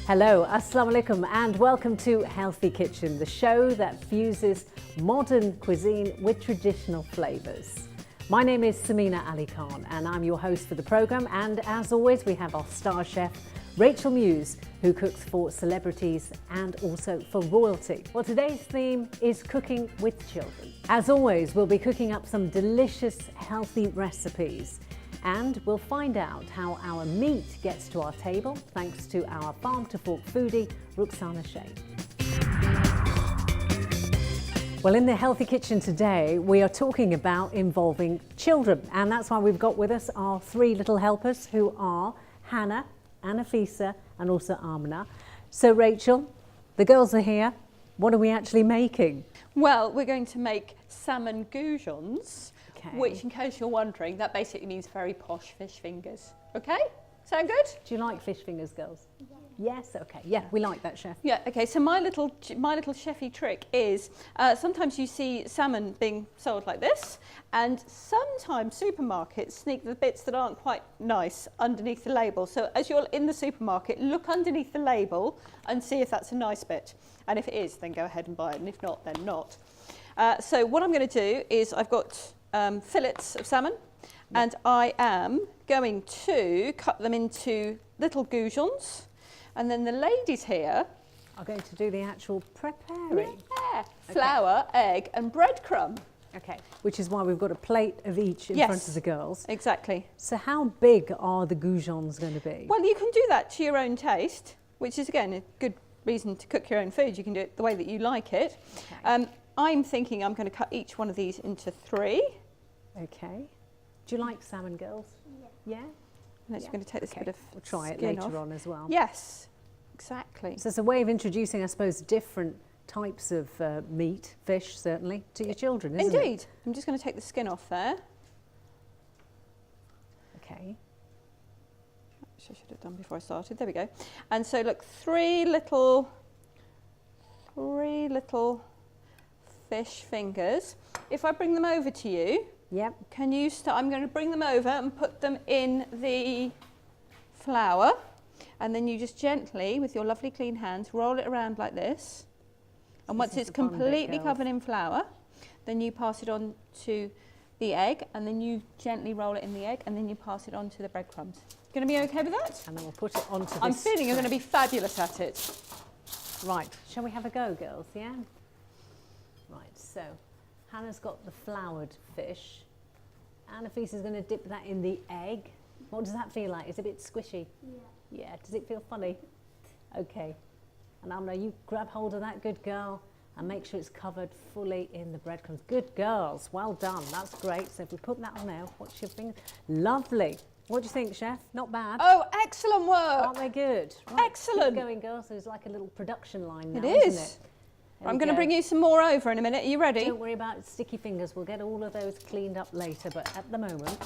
Hello, Assalamu alaikum, and welcome to Healthy Kitchen, the show that fuses modern cuisine with traditional flavours. My name is Sameena Ali Khan and I'm your host for the programme, and as always we have our star chef Rachel Muse, who cooks for celebrities and also for royalty. Well, today's theme is cooking with children. As always, we'll be cooking up some delicious healthy recipes, and we'll find out how our meat gets to our table thanks to our farm to fork foodie Ruksana Shain. Well, in the Healthy Kitchen today, we are talking about involving children, and that's why we've got with us our three little helpers, who are Hannah, Anafisa and also Amna. So Rachel, the girls are here. What are we actually making? Well, we're going to make salmon goujons, Okay. which, in case you're wondering, that basically means very posh fish fingers. Okay? Sound good? Do you like fish fingers, girls? Yes, okay. Yeah, we like that, chef. Yeah, okay, so my little chefy trick is sometimes you see salmon being sold like this, and sometimes supermarkets sneak the bits that aren't quite nice underneath the label. So as you're in the supermarket, look underneath the label and see if that's a nice bit. And if it is, then go ahead and buy it, and if not, then not. So what I'm going to do is I've got fillets of salmon, and I am going to cut them into little goujons. And then the ladies here are going to do the actual preparing. Yeah, flour, egg and breadcrumb. Okay, which is why we've got a plate of each in front of the girls. Exactly. So how big are the goujons going to be? Well, you can do that to your own taste, which is, again, a good reason to cook your own food. You can do it the way that you like it. Okay. I'm thinking I'm going to cut each one of these into 3. Okay. Do you like salmon, girls? Yeah? I'm just going to take this bit of We'll try it skin later off. on as well. Yes, exactly. So it's a way of introducing, I suppose, different types of meat, fish certainly, to your children, isn't it? Indeed. I'm just going to take the skin off there, Okay. which I should have done before I started. There we go. And so look, 3 little fish fingers. If I bring them over to you, Yep. can you start? I'm going to bring them over and put them in the flour, and then you just gently, with your lovely clean hands, roll it around like this. And once it's completely covered in flour, then you pass it on to the egg, and then you gently roll it in the egg, and then you pass it on to the breadcrumbs. Going to be okay with that? And then we'll put it onto this. I'm feeling you're going to be fabulous at it. Right. Shall we have a go, girls? Yeah? Right, so Hannah's got the floured fish. Anafisa's going to dip that in the egg. What does that feel like? Is it a bit squishy? Yeah. Yeah. Does it feel funny? Okay. And Amna, you grab hold of that, good girl, and make sure it's covered fully in the breadcrumbs. Good girls. Well done. That's great. So if we put that on there, what's your finger? Lovely. What do you think, chef? Not bad. Oh, excellent work. Aren't they good? Right, Excellent. Keep going, girls. There's like a little production line now, It isn't is. it? There I'm we going to go. bring you some more over in a minute. Are you ready? Don't worry about sticky fingers. We'll get all of those cleaned up later, but at the moment.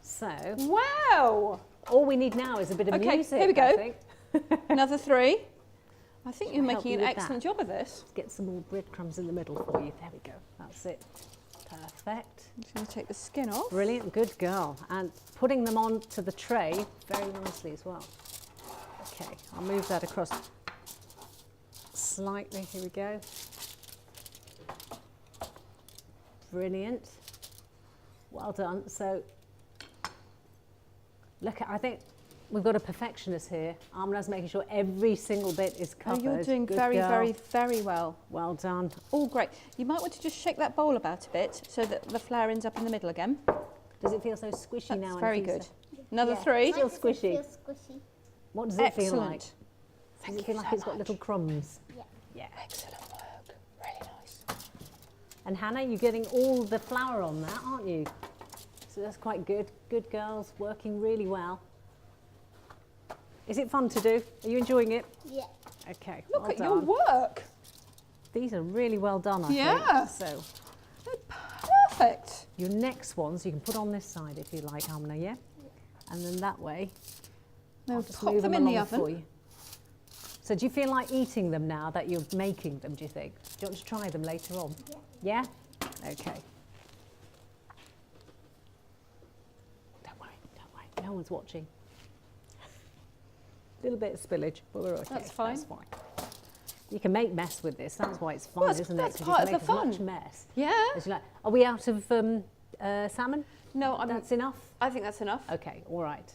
So, Wow. all we need now is a bit of Okay, music. here we go. I think. Another 3. I think Shall you're I help making you an with excellent that? job of this. Let's get some more breadcrumbs in the middle for you. There we go. That's it. Perfect. I'm just going to take the skin off. Brilliant. Good girl. And putting them onto the tray very nicely as well. Okay, I'll move that across slightly. Here we go. Brilliant. Well done. So, look, I think we've got a perfectionist here. Amna's making sure every single bit is Oh, covered. you're doing Good very, girl. very, very well. Well done. All great. You might want to just shake that bowl about a bit so that the flour ends up in the middle again. Does it feel so squishy That's now? very Anafisa? good. Another Yeah. 3. Still Mine squishy. feels squishy. What does it feel Excellent. like? Does Thank it feel you like so it's got much. little crumbs? Yeah. Yeah. Excellent work. Really nice. And Hannah, you're getting all the flour on that, aren't you? So that's quite good. Good girls, working really well. Is it fun to do? Are you enjoying it? Yeah. Okay, Look well at done. your work. These are really well done, I Yeah. think. So Perfect. your next ones you can put on this side if you like, Amna, yeah? And then that way, Now I'll just pop move them them in the along oven. for you. So do you feel like eating them now that you're making them, do you think? Do you want to try them later on? Yeah. Yeah? Okay. Don't worry, no one's watching. little bit of spillage, but we're okay. That's fine. That's fine. You can make mess with this. That's why it's fun, Well, isn't it? that's 'Cause part of you the can make fun. as much mess Yeah. as you like. Are we out of salmon? No, That's enough? I think that's enough. Okay, all right.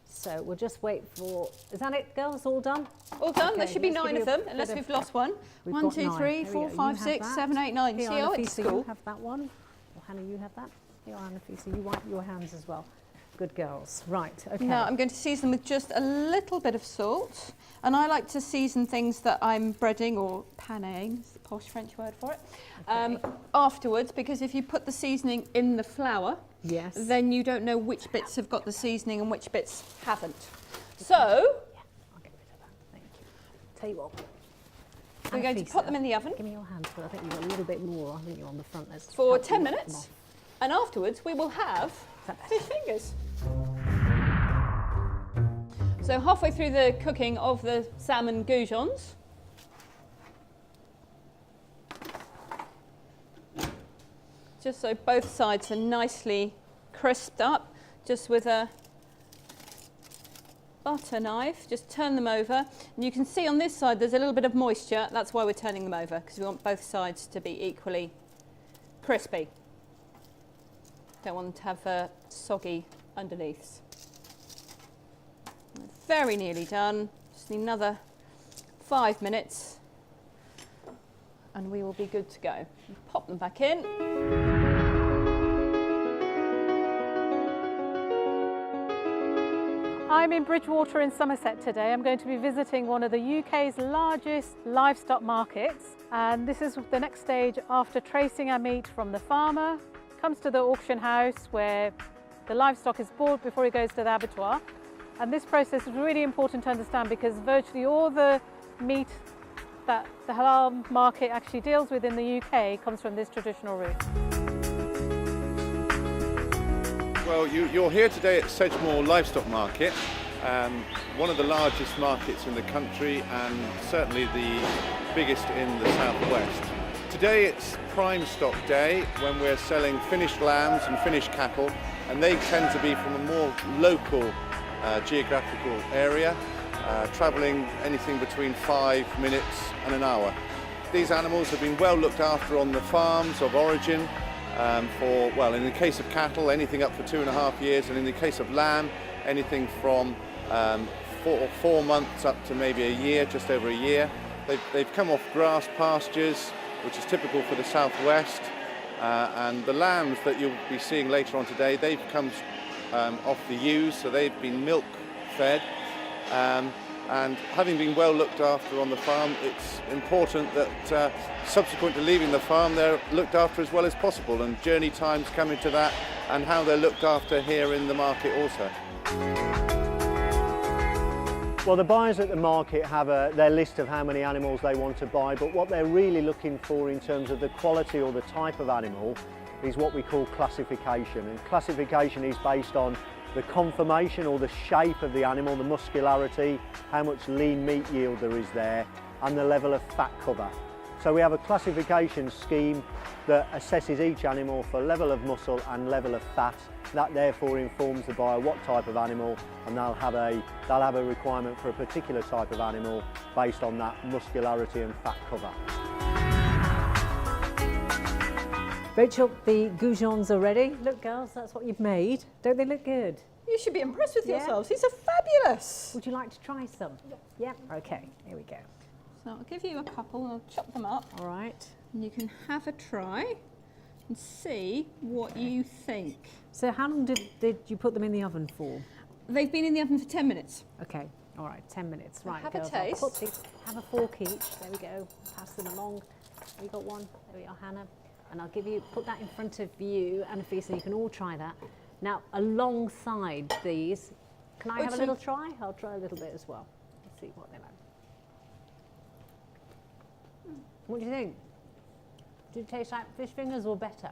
So we'll just wait for... Is that it, girls? All done? All done. Okay, there should be let's give 9 you of a them, bit unless of- we've lost one. We've 1, got 2, 9. 3, There we 4, go. You 5, have 6, that. 7, 8, 9. Here, See, oh, Anna it's Fisa, cool. you have that one. Or Hannah, you have that. Here, Anna Fisa, you wipe your hands as well. Good girls. Right, okay. Now I'm going to season with just a little bit of salt. And I like to season things that I'm breading or panéing, is the posh French word for it, afterwards, because if you put the seasoning in the flour, Yes. then you don't know which bits have got the seasoning and which bits haven't. So Yeah, I'll get rid of that. Thank you. Tell you what. we're Anna going to Fisa, put them in the oven Give me your hands, but I think you've got a little bit more. I think you're on the front. Let's for help 10 you knock them minutes. off. And afterwards we will have Is that better? fish fingers. So halfway through the cooking of the salmon goujons, just so both sides are nicely crisped up, just with a butter knife, just turn them over. And you can see on this side there's a little bit of moisture. That's why we're turning them over, because we want both sides to be equally crispy. Don't want them to have soggy underneaths. Very nearly done. Just need another 5 minutes and we will be good to go. Pop them back in. I'm in Bridgewater in Somerset today. I'm going to be visiting one of the UK's largest livestock markets, and this is the next stage after tracing our meat from the farmer, comes to the auction house where the livestock is bought before it goes to the abattoir. And this process is really important to understand because virtually all the meat that the halal market actually deals with in the UK comes from this traditional route. Well, you're here today at Sedgemoor Livestock Market, one of the largest markets in the country and certainly the biggest in the southwest. Today it's prime stock day when we're selling finished lambs and finished cattle, and they tend to be from a more local geographical area, travelling anything between 5 minutes and an hour. These animals have been well looked after on the farms of origin for, well, in the case of cattle, anything up for 2.5 years, and in the case of lamb, anything from 4 months up to maybe a year, just over a year. They've come off grass pastures, which is typical for the southwest, and the lambs that you'll be seeing later on today, they've come off the ewes, so they've been milk fed, and having been well looked after on the farm, it's important that subsequent to leaving the farm they're looked after as well as possible, and journey times come into that and how they're looked after here in the market also. Well, the buyers at the market have their list of how many animals they want to buy, but what they're really looking for in terms of the quality or the type of animal is what we call classification. And classification is based on the conformation or the shape of the animal, the muscularity, how much lean meat yield there is there, and the level of fat cover. So we have a classification scheme that assesses each animal for level of muscle and level of fat. That therefore informs the buyer what type of animal, and they'll have a requirement for a particular type of animal based on that muscularity and fat cover. Rachel, the goujons are ready. Look, girls, that's what you've made. Don't they look good? You should be impressed with Yeah. yourselves. These are fabulous. Would you like to try some? Yeah. Yeah? Okay, here we go. So I'll give you a couple and I'll chop them up All right. and you can have a try and see what you think. So how long did you put them in the oven for? They've been in the oven for 10 minutes. Okay, all right, 10 minutes. Right, have a girls, taste. I'll put these, have a fork each. There we go. Pass them along. We got one. There we are, Hannah. And I'll put that in front of you, Anna Fisa, so you can all try that. Now, alongside these, can I have a little try? I'll try a little bit as well. Let's see what they're like. What do you think? Do it taste like fish fingers or better?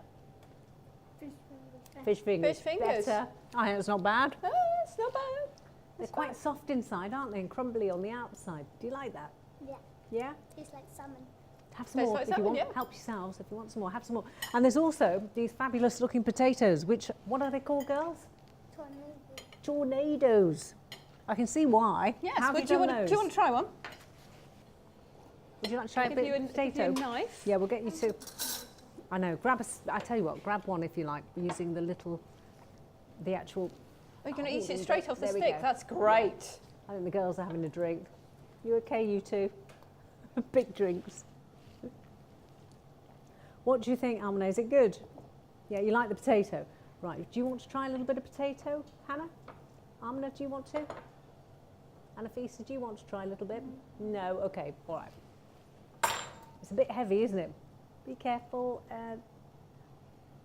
Fish fingers. Fish fingers. Better. I think it's not bad. Oh, it's not bad. They're quite soft inside, aren't they? And crumbly on the outside. Do you like that? Yeah, Yeah? tastes like salmon. Have some Tastes more like if you salmon, want. yeah. Help yourselves if you want some more. Have some more. And there's also these fabulous looking potatoes, which, what are they called, girls? Tornado. Tornadoes. I can see why. Yes, How have but you do you done want to try one? Would you like to try a Give bit you of give potato? you a knife. Yeah, we'll get you two. I know, I tell you what, grab one if you like, using the actual. Oh, you're going to Oh, eat it there we straight go. off the There we stick. go. That's great. I think the girls are having a drink. You okay, you two? Big drinks. What do you think, Amina? Is it good? Yeah, you like the potato? Right, do you want to try a little bit of potato, Hannah? Amina, do you want to? Anafisa, do you want to try a little bit? No? Okay, all right. It's a bit heavy, isn't it? Be careful.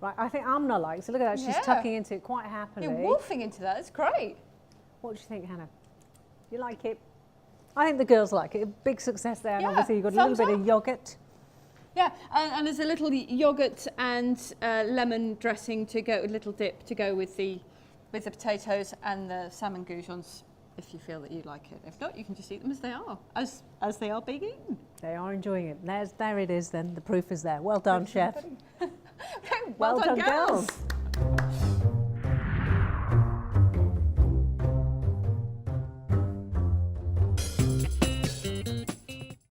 Right, I think Amina likes it. Look at that, she's Yeah. tucking into it quite happily. You're wolfing into that. It's great. What do you think, Hannah? You like it? I think the girls like it. A big success there, and Yeah, obviously you've got a little thumbs bit of yoghurt. Yeah, and there's a little yoghurt and lemon dressing to go, a little dip to go with the potatoes and the salmon goujons, if you feel that you like it. If not, you can just eat them as they are, as they are being eaten. They are enjoying it. There it is then. The proof is there. Well done, chef. well done, girls. girls.